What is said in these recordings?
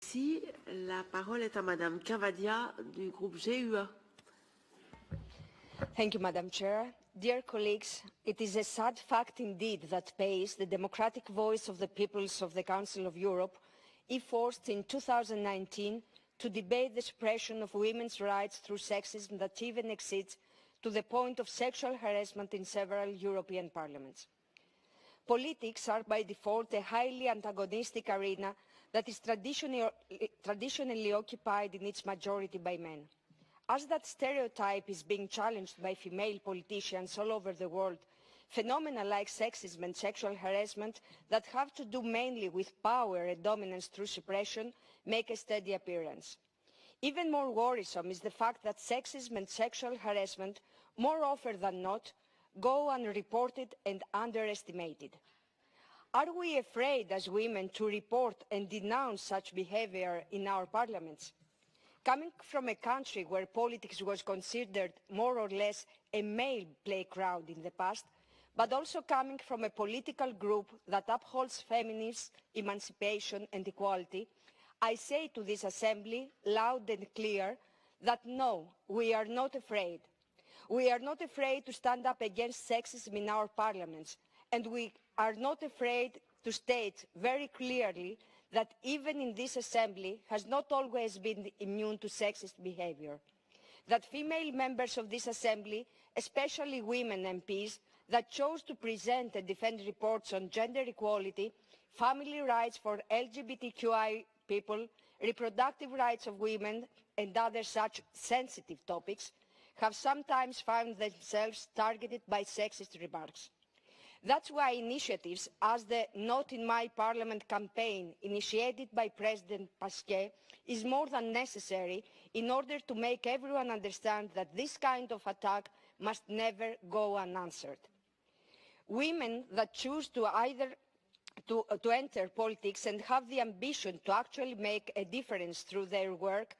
Merci. La parole est à Madame Kavvadía du groupe GUE. Thank you, Madam Chair. Dear colleagues, it is a sad fact indeed that PACE, the democratic voice of the peoples of the Council of Europe, is forced in 2019 to debate the suppression of women's rights through sexism that even exceeds to the point of sexual harassment in several European parliaments. Politics are by default a highly antagonistic arena that is traditionally occupied in its majority by men. As that stereotype is being challenged by female politicians all over the world, phenomena like sexism and sexual harassment that have to do mainly with power and dominance through suppression make a steady appearance. Even more worrisome is the fact that sexism and sexual harassment, more often than not, go unreported and underestimated. Are we afraid as women to report and denounce such behaviour in our parliaments? Coming from a country where politics was considered more or less a male playground in the past, but also coming from a political group that upholds feminist emancipation and equality, I say to this Assembly, loud and clear, that no, we are not afraid. We are not afraid to stand up against sexism in our parliaments, and we are not afraid to state very clearly that even in this Assembly has not always been immune to sexist behaviour. That female members of this Assembly, especially women MPs, that chose to present and defend reports on gender equality, family rights for LGBTQI people, reproductive rights of women and other such sensitive topics, have sometimes found themselves targeted by sexist remarks. That's why initiatives as the Not in My Parliament campaign initiated by President Pasquet is more than necessary in order to make everyone understand that this kind of attack must never go unanswered. Women that choose to enter politics and have the ambition to actually make a difference through their work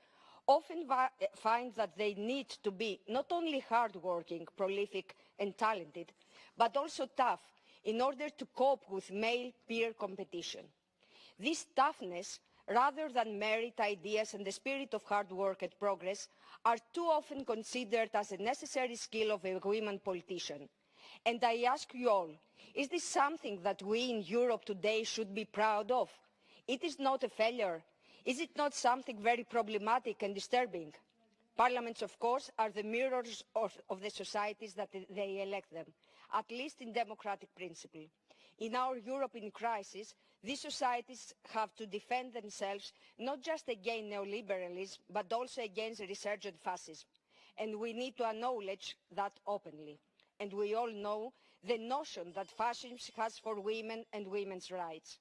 often find that they need to be not only hard-working, prolific and talented, but also tough in order to cope with male peer competition. This toughness, rather than merit, ideas and the spirit of hard work and progress, are too often considered as a necessary skill of a women politician. And I ask you all, is this something that we in Europe today should be proud of? It is not a failure. Is it not something very problematic and disturbing? Parliaments, of course, are the mirrors of the societies that they elect them, at least in democratic principle. In our Europe in crisis, these societies have to defend themselves not just against neoliberalism, but also against resurgent fascism. And we need to acknowledge that openly. And we all know the notion that fascism has for women and women's rights.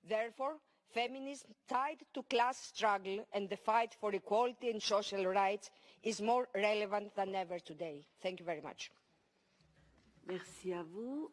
Therefore, feminism tied to class struggle and the fight for equality and social rights is more relevant than ever today. Thank you very much. Merci à vous.